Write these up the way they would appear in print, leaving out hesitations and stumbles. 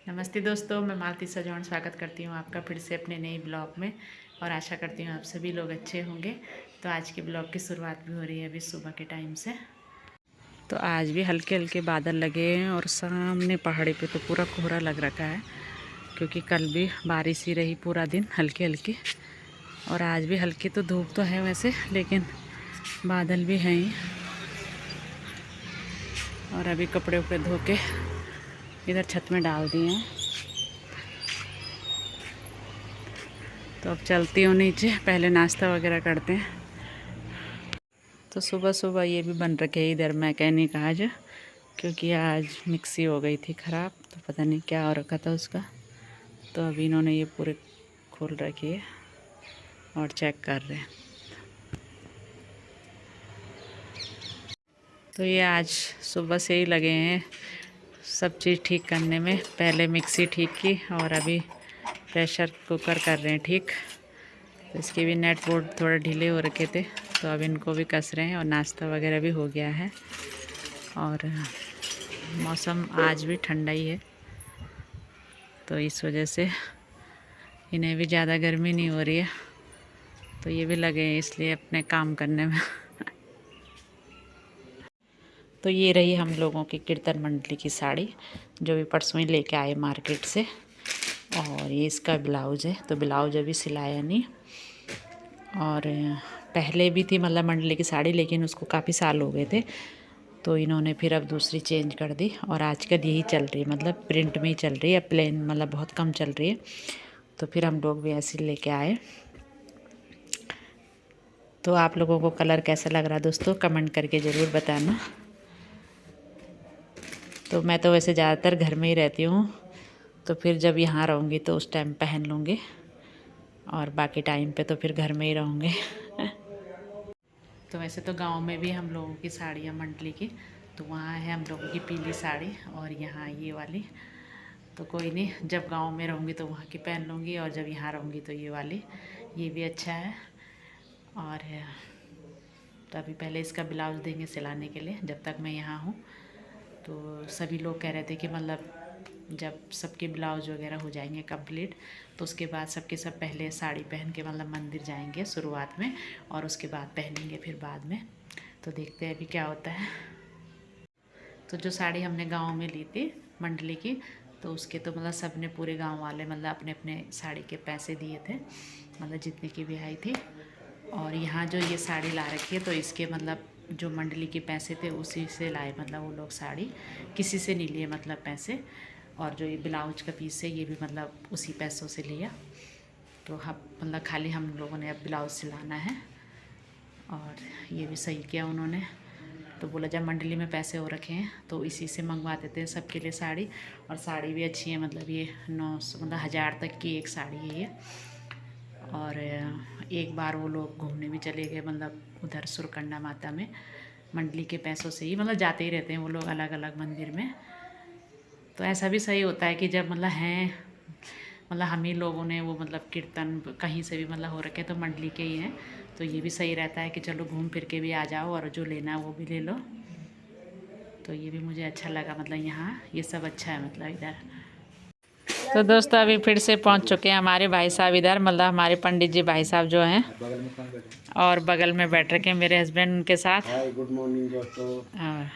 नमस्ते दोस्तों, मैं मालती सजौन स्वागत करती हूँ आपका फिर से अपने नए ब्लॉग में। और आशा करती हूँ आप सभी लोग अच्छे होंगे। तो आज के ब्लॉग की शुरुआत भी हो रही है अभी सुबह के टाइम से। तो आज भी हल्के हल्के बादल लगे हैं और सामने पहाड़ी पे तो पूरा कोहरा लग रखा है, क्योंकि कल भी बारिश ही रही पूरा दिन हल्की हल्की। और आज भी हल्की तो धूप तो है वैसे, लेकिन बादल भी हैं ही। और अभी कपड़े उपड़े धो के इधर छत में डाल दिए हैं। तो अब चलती हूँ नीचे, पहले नाश्ता वगैरह करते हैं। तो सुबह सुबह ये भी बन रखे इधर मैकेनिक आज, क्योंकि आज मिक्सी हो गई थी ख़राब, तो पता नहीं क्या हो रखा था उसका। तो अभी इन्होंने ये पूरे खोल रखी है और चेक कर रहे हैं। तो ये आज सुबह से ही लगे हैं सब चीज़ ठीक करने में। पहले मिक्सी ठीक की और अभी प्रेशर कुकर कर रहे हैं ठीक। तो इसके भी नेट बोर्ड थोड़ा ढीले हो रखे थे, तो अब इनको भी कस रहे हैं। और नाश्ता वगैरह भी हो गया है। और मौसम आज भी ठंडा ही है, तो इस वजह से इन्हें भी ज़्यादा गर्मी नहीं हो रही है। तो ये भी लगे हैं इसलिए अपने काम करने में। तो ये रही हम लोगों की कीर्तन मंडली की साड़ी, जो भी परसों ही लेके आए मार्केट से। और ये इसका ब्लाउज़ है, तो ब्लाउज अभी सिलाया नहीं। और पहले भी थी मतलब मंडली की साड़ी, लेकिन उसको काफ़ी साल हो गए थे, तो इन्होंने फिर अब दूसरी चेंज कर दी। और आजकल यही चल रही है, मतलब प्रिंट में ही चल रही है, प्लेन मतलब बहुत कम चल रही है। तो फिर हम लोग भी ऐसे लेके आए। तो आप लोगों को कलर कैसा लग रहा है दोस्तों, कमेंट करके ज़रूर बताना। तो मैं तो वैसे ज़्यादातर घर में ही रहती हूँ, तो फिर जब यहाँ रहूँगी तो उस टाइम पहन लूँगी, और बाकी टाइम पे तो फिर घर में ही रहूँगे। तो वैसे तो गांव में भी हम लोगों की साड़ियाँ मंडली की, तो वहाँ है हम लोगों की पीली साड़ी और यहाँ ये वाली। तो कोई नहीं, जब गांव में रहूँगी तो वहाँ की पहन लूँगी, और जब यहाँ रहूँगी तो ये वाली। ये भी अच्छा है। और तो अभी पहले इसका ब्लाउज़ देंगे सिलाने के लिए, जब तक मैं यहाँ हूँ। तो सभी लोग कह रहे थे कि मतलब जब सबके ब्लाउज वगैरह हो जाएंगे कंप्लीट, तो उसके बाद सबके सब पहले साड़ी पहन के मतलब मंदिर जाएंगे शुरुआत में, और उसके बाद पहनेंगे फिर बाद में। तो देखते हैं अभी क्या होता है। तो जो साड़ी हमने गांव में ली थी मंडली की, तो उसके तो मतलब सब ने, पूरे गांव वाले मतलब अपने अपने साड़ी के पैसे दिए थे, मतलब जितने की भी आई थी। और यहाँ जो ये साड़ी ला रखी है, तो इसके मतलब जो मंडली के पैसे थे उसी से लाए, मतलब वो लोग साड़ी किसी से नहीं लिए मतलब पैसे। और जो ये ब्लाउज का पीस है ये भी मतलब उसी पैसों से लिया। तो हम मतलब खाली हम लोगों ने अब ब्लाउज सिलाना है। और ये भी सही किया उन्होंने। तो बोला जब मंडली में पैसे हो रखे हैं तो इसी से मंगवा देते हैं सबके लिए साड़ी। और साड़ी भी अच्छी है, मतलब ये 900 मतलब 1000 तक की एक साड़ी है ये। और एक बार वो लोग घूमने भी चले गए, मतलब उधर सुरकंडा माता में, मंडली के पैसों से ही, मतलब जाते ही रहते हैं वो लोग अलग अलग मंदिर में। तो ऐसा भी सही होता है कि जब मतलब हैं, मतलब हम ही लोगों ने वो मतलब कीर्तन कहीं से भी मतलब हो रखे तो मंडली के ही हैं, तो ये भी सही रहता है कि चलो घूम फिर के भी आ जाओ और जो लेना है वो भी ले लो। तो ये भी मुझे अच्छा लगा, मतलब यहाँ ये सब अच्छा है मतलब इधर। तो दोस्तों अभी फिर से पहुँच चुके हैं हमारे भाई साहब इधर, मतलब हमारे पंडित जी भाई साहब जो हैं, और बगल में बैठ रखे हैं मेरे हस्बैंड उनके साथ। गुड मॉर्निंग दोस्तों। और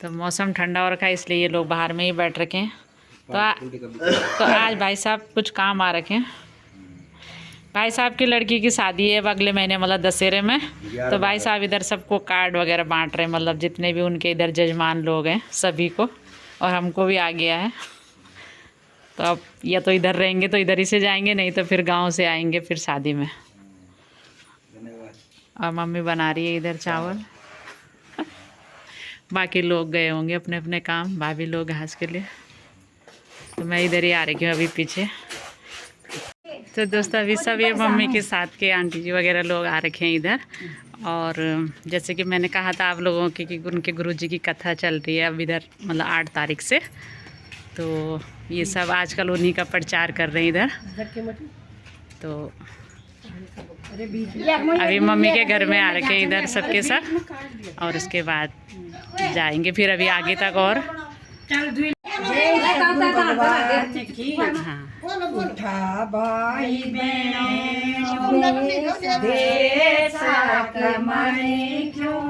तो मौसम ठंडा हो रखा है, इसलिए ये लोग बाहर में ही बैठ रखे हैं। तो आज भाई साहब कुछ काम आ रखे हैं। भाई साहब की लड़की की शादी है अगले महीने, मतलब दशहरे में। तो भाई साहब इधर सबको कार्ड वगैरह बांट रहे हैं, मतलब जितने भी उनके इधर जजमान लोग हैं सभी को, और हमको भी आ गया है। तो अब या तो इधर रहेंगे तो इधर ही से जाएंगे, नहीं तो फिर गांव से आएंगे फिर शादी में। और मम्मी बना रही है इधर चावल। बाकी लोग गए होंगे अपने अपने काम, भाभी लोग घास के लिए। तो मैं इधर ही आ रही हूँ अभी पीछे। तो दोस्तों अभी सब ये मम्मी के साथ के आंटी जी वगैरह लोग आ रखे हैं इधर। और जैसे कि मैंने कहा था आप लोगों की कि उनके गुरुजी की कथा चल रही है अब इधर, मतलब 8 तारीख से। तो ये सब आजकल उन्हीं का प्रचार कर रहे हैं इधर। तो अभी मम्मी के घर में आ रखे हैं इधर सबके सब, और उसके बाद जाएंगे फिर अभी आगे तक। और भगवान की। हाँ उठा भाई बहनों देश कमाई क्यों,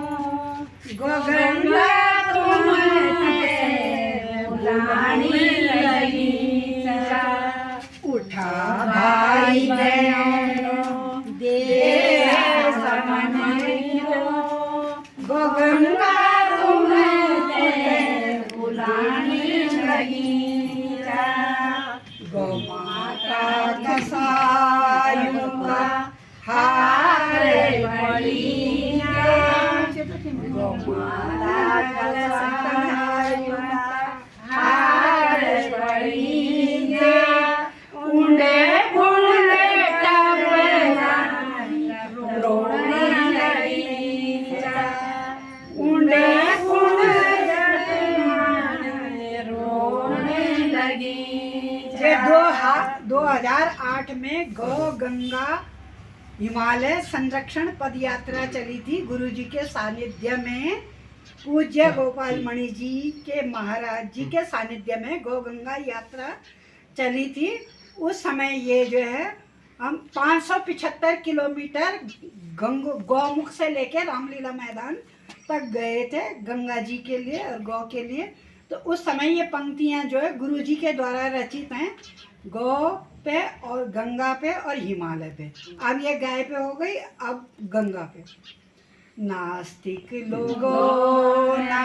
गंगा तुम्हें बुलाने लगी। उठा भाई बहनों देश कमाई क्यों, गंगा तुम्हें बुलाने लगी। गौ माता कसायूं का हार पड़ी, गौ माता कसायूं का हार पड़ी, उंडे फुंडे टपरा रोने लगी। उंडे फुंडे रोने लगी। 2008 में गौ गंगा हिमालय संरक्षण पद यात्रा चली थी गुरुजी के सानिध्य में। पूज्य गोपाल मणि जी के महाराज जी के सानिध्य में गौ गंगा यात्रा चली थी। उस समय ये जो है हम 575 किलोमीटर गौमुख से लेके रामलीला मैदान तक गए थे गंगा जी के लिए और गौ के लिए। तो उस समय ये पंक्तियाँ जो है गुरुजी के द्वारा रचित हैं, गौ पे और गंगा पे और हिमालय पे। अब ये गाय पे हो गई, अब गंगा पे। नास्तिक लोगों ना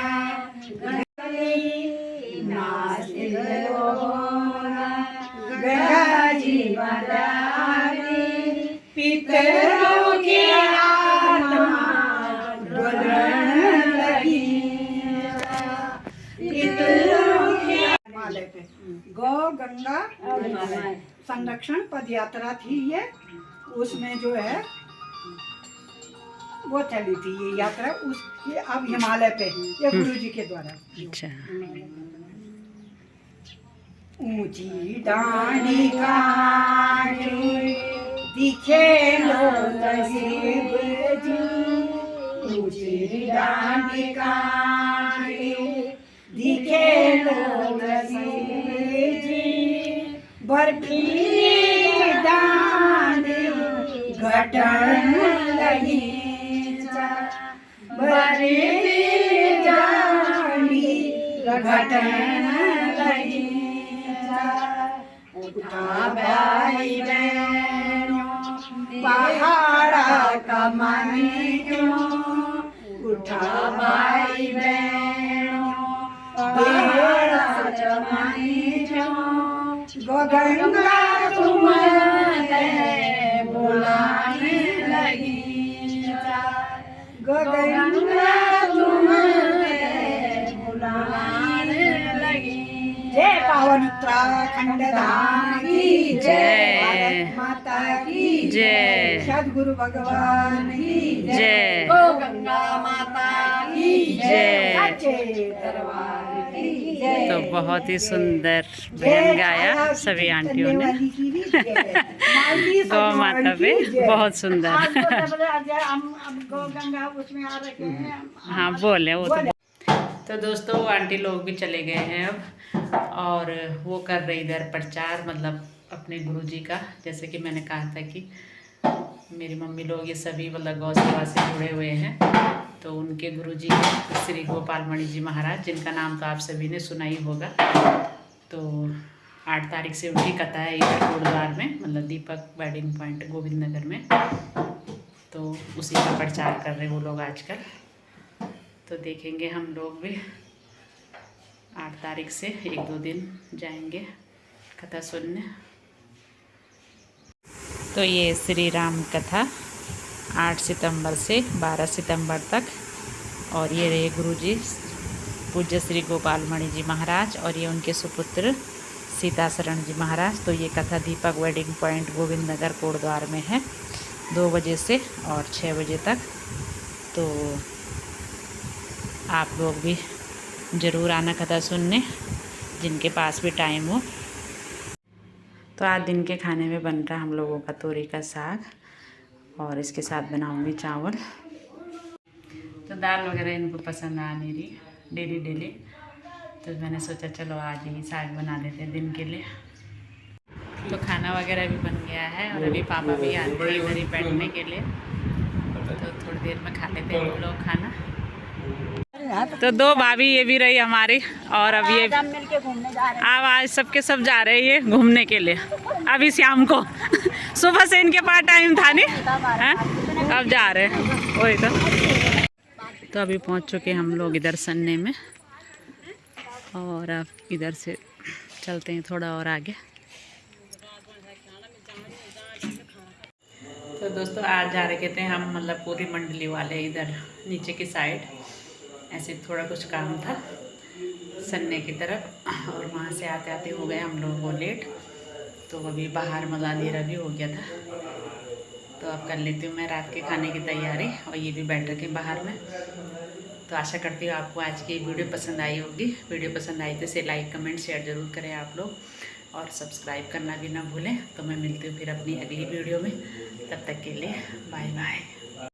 नास्तिक लोगों ना गंगा जी बदारी, पितरों की आत्मा डोलने लगी। पितरों की हिमालय पे गौ गंगा संरक्षण पद यात्रा थी ये। उसमें जो है वो चली थी ये यात्रा। उसके अब हिमालय पे ये गुरुजी के द्वारा। अच्छा ऊंची डांडी कांठी दिखे लोग शिव जी, ऊंची डांडी कांठी दिखे लोग शिव जी, बर्फीली डांडी घटन लगी। बर्फीली डांडी घटन लगी। उठा भाई बहनों पहाड़ा कमाने क्यों, उठा भाई बहनों पहाड़ा कमाने क्यों, गंगा तुम्हें बुलाने लगी। गंगा तुम्हें बुलाने लगी। जय पावन उत्तराखंड धाम की जय, भारत माता की जय, सद्गुरु भगवान की जय, गौ गंगा माता की जय, सच्चे दरबार की जय। तो बहुत ही सुंदर भजन गाया सभी आंटियों ने गौ माता पे, बहुत सुंदर। गौ गंगा उसमें आ रखे हैं। हाँ बोले वो तो दोस्तों आंटी लोग भी चले गए हैं अब, और वो कर रही इधर प्रचार, मतलब अपने गुरुजी का। जैसे कि मैंने कहा था कि मेरी मम्मी लोग ये सभी मतलब गौ सेवा से जुड़े हुए हैं, तो उनके गुरुजी श्री गोपाल मणि जी महाराज, जिनका नाम तो आप सभी ने सुना ही होगा। तो 8 तारीख से उनकी कथा है इधर गुरुद्वार में, मतलब दीपक वेडिंग पॉइंट गोविंद नगर में। तो उसी का प्रचार कर रहे हैं वो लोग आजकल। तो देखेंगे हम लोग भी 8 तारीख से 1-2 दिन जाएंगे कथा सुनने। तो ये श्री राम कथा 8 सितंबर से 12 सितंबर तक, और ये रहे गुरुजी पूज्य श्री गोपाल मणि जी महाराज और ये उनके सुपुत्र सीता शरण जी महाराज। तो ये कथा दीपक वेडिंग पॉइंट गोविंद नगर कोटद्वार में है 2 बजे से और 6 बजे तक। तो आप लोग भी ज़रूर आना कथा सुनने, जिनके पास भी टाइम हो। तो आज दिन के खाने में बन रहा हम लोगों का तोरी का साग, और इसके साथ बनाऊंगी चावल। तो दाल वगैरह इनको पसंद आ नहीं रही डेली, तो मैंने सोचा चलो आज ही साग बना देते हैं दिन के लिए। तो खाना वगैरह भी बन गया है और अभी पापा भी आते हैं इधर ही बैठने के लिए, तो थोड़ी देर में खा लेते हैं हम लोग खाना। तो दो भाभी ये भी रही हमारी, और अब ये मिलके घूमने जा रहे अब आज सबके सब जा रहे हैं ये घूमने के लिए अभी शाम को। सुबह से इनके पास टाइम था नहीं, हैं? अब जा रहे हैं वही तो अभी पहुंच चुके हम लोग इधर सन्ने में, और अब इधर से चलते हैं थोड़ा और आगे। तो दोस्तों आज जा रहे थे हम, मतलब पूरी मंडली वाले इधर नीचे की साइड, ऐसे थोड़ा कुछ काम था सन्ने की तरफ, और वहाँ से आते आते हो गए हम लोगों को लेट। तो अभी बाहर मतलब अंधेरा भी हो गया था, तो अब कर लेती हूँ मैं रात के खाने की तैयारी, और ये भी बैठ रखे बाहर में। तो आशा करती हूँ आपको आज की वीडियो पसंद आई होगी। वीडियो पसंद आई तो इसे लाइक कमेंट शेयर ज़रूर करें आप लोग, और सब्सक्राइब करना भी ना भूलें। तो मैं मिलती हूँ फिर अपनी अगली वीडियो में, तब तक के लिए बाय बाय।